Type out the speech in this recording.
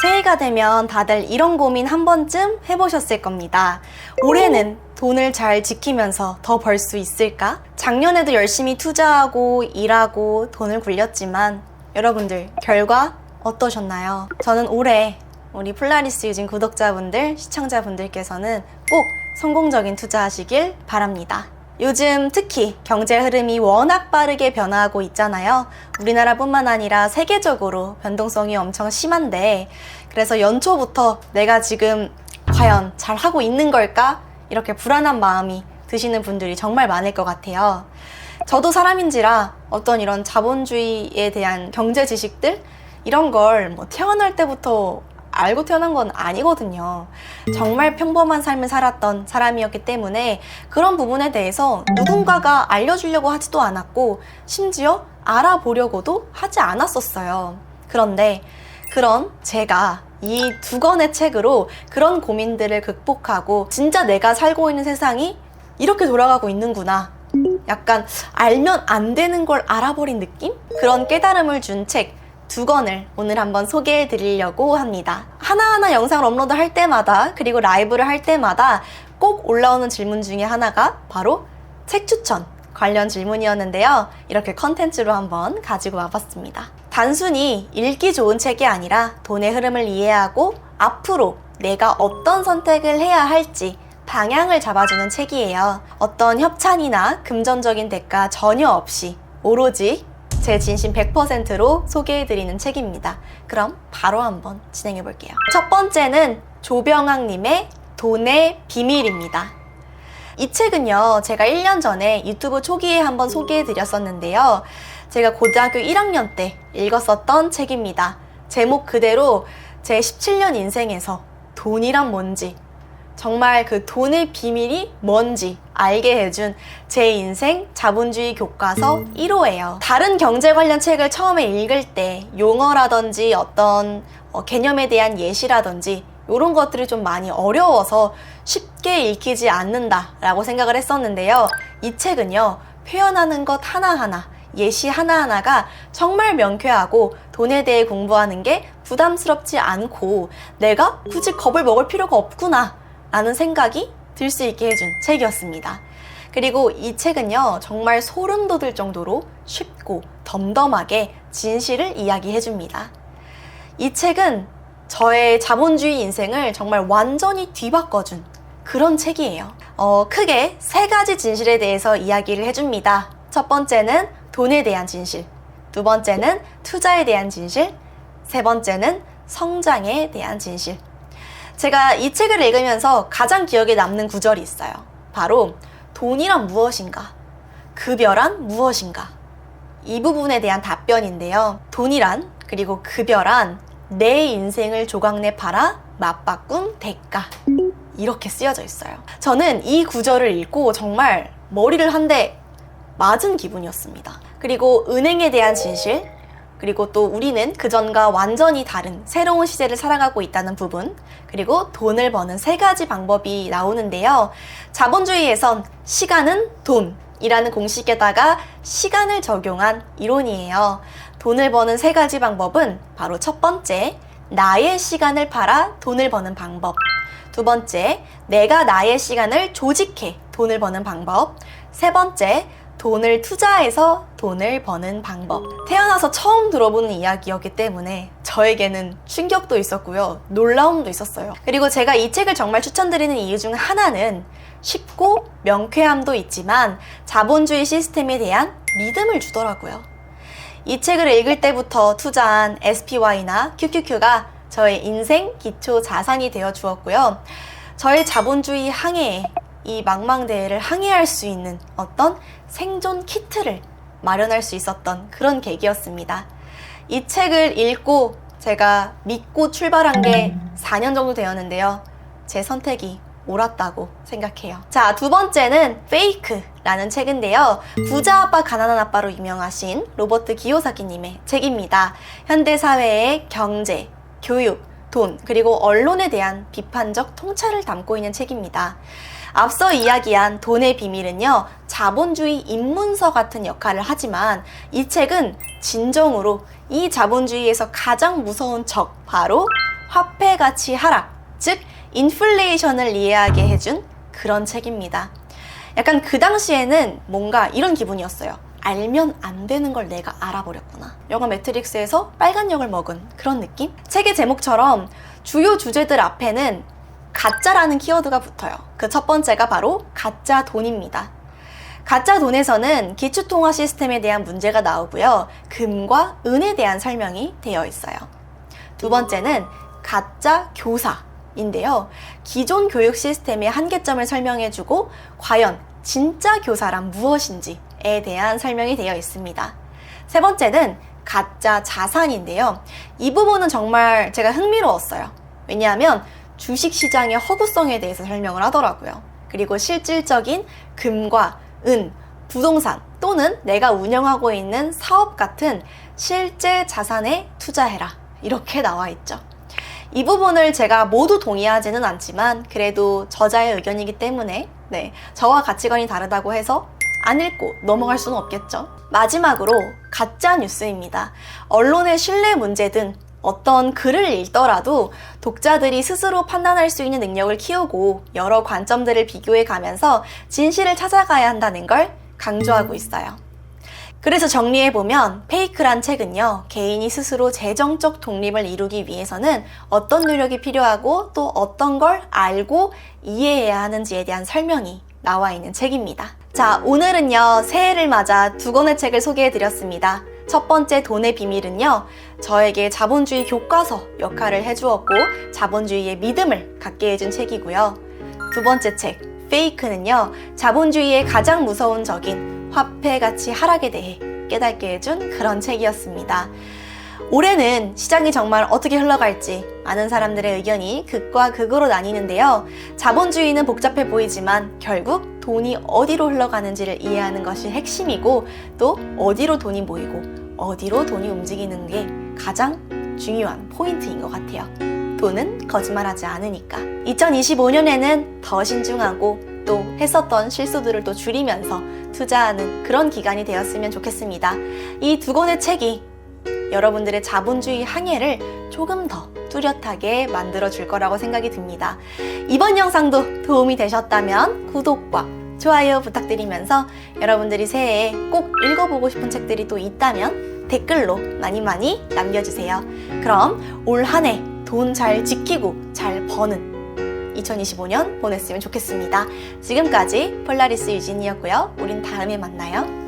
새해가 되면 다들 이런 고민 한 번쯤 해보셨을 겁니다. 올해는 돈을 잘 지키면서 더 벌 수 있을까? 작년에도 열심히 투자하고 일하고 돈을 굴렸지만 여러분들 결과 어떠셨나요? 저는 올해 우리 폴라리스 유진 구독자분들, 시청자분들께서는 꼭 성공적인 투자하시길 바랍니다. 요즘 특히 경제 흐름이 워낙 빠르게 변화하고 있잖아요. 우리나라뿐만 아니라 세계적으로 변동성이 엄청 심한데, 그래서 연초부터 내가 지금 과연 잘 하고 있는 걸까? 이렇게 불안한 마음이 드시는 분들이 정말 많을 것 같아요. 저도 사람인지라 어떤 이런 자본주의에 대한 경제 지식들, 이런 걸 태어날 때부터 알고 태어난 건 아니거든요. 정말 평범한 삶을 살았던 사람이었기 때문에 그런 부분에 대해서 누군가가 알려주려고 하지도 않았고, 심지어 알아보려고도 하지 않았었어요. 그런데 그런 제가 이 2권의 책으로 그런 고민들을 극복하고 진짜 내가 살고 있는 세상이 이렇게 돌아가고 있는구나, 약간 알면 안 되는 걸 알아버린 느낌? 그런 깨달음을 준 책 2권을 오늘 한번 소개해 드리려고 합니다. 하나하나 영상을 업로드 할 때마다, 그리고 라이브를 할 때마다 꼭 올라오는 질문 중에 하나가 바로 책 추천 관련 질문이었는데요. 이렇게 컨텐츠로 한번 가지고 와봤습니다. 단순히 읽기 좋은 책이 아니라 돈의 흐름을 이해하고 앞으로 내가 어떤 선택을 해야 할지 방향을 잡아주는 책이에요. 어떤 협찬이나 금전적인 대가 전혀 없이 오로지 제 진심 100%로 소개해드리는 책입니다. 그럼 바로 한번 진행해 볼게요. 첫 번째는 조병학님의 돈의 비밀입니다. 이 책은요, 제가 1년 전에 유튜브 초기에 한번 소개해드렸었는데요. 제가 고등학교 1학년 때 읽었었던 책입니다. 제목 그대로 제 17년 인생에서 돈이란 뭔지, 정말 그 돈의 비밀이 뭔지 알게 해준 제 인생 자본주의 교과서 1호예요. 다른 경제 관련 책을 처음에 읽을 때 용어라든지 어떤 개념에 대한 예시라든지 이런 것들이 좀 많이 어려워서 쉽게 읽히지 않는다라고 생각을 했었는데요. 이 책은요, 표현하는 것 하나하나, 예시 하나하나가 정말 명쾌하고 돈에 대해 공부하는 게 부담스럽지 않고 내가 굳이 겁을 먹을 필요가 없구나 라는 생각이 들 수 있게 해준 책이었습니다. 그리고 이 책은요, 정말 소름 돋을 정도로 쉽고 덤덤하게 진실을 이야기해줍니다. 이 책은 저의 자본주의 인생을 정말 완전히 뒤바꿔준 그런 책이에요. 크게 3가지 진실에 대해서 이야기를 해줍니다. 첫 번째는 돈에 대한 진실, 2번째는 투자에 대한 진실, 3번째는 성장에 대한 진실. 제가 이 책을 읽으면서 가장 기억에 남는 구절이 있어요. 바로 돈이란 무엇인가? 급여란 무엇인가? 이 부분에 대한 답변인데요. 돈이란, 그리고 급여란 내 인생을 조각내 팔아 맞바꾼 대가, 이렇게 쓰여져 있어요. 저는 이 구절을 읽고 정말 머리를 한 대 맞은 기분이었습니다. 그리고 은행에 대한 진실, 그리고 또 우리는 그전과 완전히 다른 새로운 시대를 살아가고 있다는 부분, 그리고 돈을 버는 3가지 방법이 나오는데요. 자본주의에선 시간은 돈이라는 공식에다가 시간을 적용한 이론이에요. 돈을 버는 3가지 방법은 바로 첫 번째, 나의 시간을 팔아 돈을 버는 방법. 2번째, 내가 나의 시간을 조직해 돈을 버는 방법. 3번째, 돈을 투자해서 돈을 버는 방법. 태어나서 처음 들어보는 이야기였기 때문에 저에게는 충격도 있었고요, 놀라움도 있었어요. 그리고 제가 이 책을 정말 추천드리는 이유 중 하나는 쉽고 명쾌함도 있지만 자본주의 시스템에 대한 믿음을 주더라고요. 이 책을 읽을 때부터 투자한 SPY나 QQQ가 저의 인생 기초 자산이 되어 주었고요. 저의 자본주의 항해에, 이 망망대해를 항해할 수 있는 어떤 생존 키트를 마련할 수 있었던 그런 계기였습니다. 이 책을 읽고 제가 믿고 출발한 게 4년 정도 되었는데요. 제 선택이 옳았다고 생각해요. 자, 2번째는 페이크라는 책인데요. 부자 아빠 가난한 아빠로 유명하신 로버트 기요사키님의 책입니다. 현대사회의 경제, 교육, 돈, 그리고 언론에 대한 비판적 통찰을 담고 있는 책입니다. 앞서 이야기한 돈의 비밀은요, 자본주의 입문서 같은 역할을 하지만 이 책은 진정으로 이 자본주의에서 가장 무서운 적, 바로 화폐 가치 하락, 즉 인플레이션을 이해하게 해준 그런 책입니다. 약간 그 당시에는 뭔가 이런 기분이었어요. 알면 안 되는 걸 내가 알아버렸구나. 영화 매트릭스에서 빨간 역을 먹은 그런 느낌? 책의 제목처럼 주요 주제들 앞에는 가짜라는 키워드가 붙어요. 그 첫 번째가 바로 가짜 돈입니다. 가짜 돈에서는 기초통화 시스템에 대한 문제가 나오고요. 금과 은에 대한 설명이 되어 있어요. 두 번째는 가짜 교사인데요. 기존 교육 시스템의 한계점을 설명해주고 과연 진짜 교사란 무엇인지에 대한 설명이 되어 있습니다. 세 번째는 가짜 자산인데요. 이 부분은 정말 제가 흥미로웠어요. 왜냐하면 주식시장의 허구성에 대해서 설명을 하더라고요. 그리고 실질적인 금과 은, 부동산 또는 내가 운영하고 있는 사업 같은 실제 자산에 투자해라. 이렇게 나와 있죠. 이 부분을 제가 모두 동의하지는 않지만 그래도 저자의 의견이기 때문에 저와 가치관이 다르다고 해서 안 읽고 넘어갈 수는 없겠죠. 마지막으로 가짜 뉴스입니다. 언론의 신뢰 문제 등 어떤 글을 읽더라도 독자들이 스스로 판단할 수 있는 능력을 키우고 여러 관점들을 비교해 가면서 진실을 찾아가야 한다는 걸 강조하고 있어요. 그래서 정리해보면 페이크란 책은요, 개인이 스스로 재정적 독립을 이루기 위해서는 어떤 노력이 필요하고 또 어떤 걸 알고 이해해야 하는지에 대한 설명이 나와 있는 책입니다. 자, 오늘은요, 새해를 맞아 두 권의 책을 소개해드렸습니다. 첫 번째 돈의 비밀은요, 저에게 자본주의 교과서 역할을 해주었고 자본주의의 믿음을 갖게 해준 책이고요. 두 번째 책, 페이크는요, 자본주의의 가장 무서운 적인 화폐 가치 하락에 대해 깨닫게 해준 그런 책이었습니다. 올해는 시장이 정말 어떻게 흘러갈지 많은 사람들의 의견이 극과 극으로 나뉘는데요. 자본주의는 복잡해 보이지만 결국 돈이 어디로 흘러가는지를 이해하는 것이 핵심이고 또 어디로 돈이 모이고 어디로 돈이 움직이는 게 가장 중요한 포인트인 것 같아요. 돈은 거짓말하지 않으니까. 2025년에는 더 신중하고 또 했었던 실수들을 또 줄이면서 투자하는 그런 기간이 되었으면 좋겠습니다. 이 두 권의 책이 여러분들의 자본주의 항해를 조금 더 뚜렷하게 만들어줄 거라고 생각이 듭니다. 이번 영상도 도움이 되셨다면 구독과 좋아요 부탁드리면서 여러분들이 새해에 꼭 읽어보고 싶은 책들이 또 있다면 댓글로 많이 남겨주세요. 그럼 올 한 해 돈 잘 지키고 잘 버는 2025년 보냈으면 좋겠습니다. 지금까지 폴라리스 유진이었고요. 우린 다음에 만나요.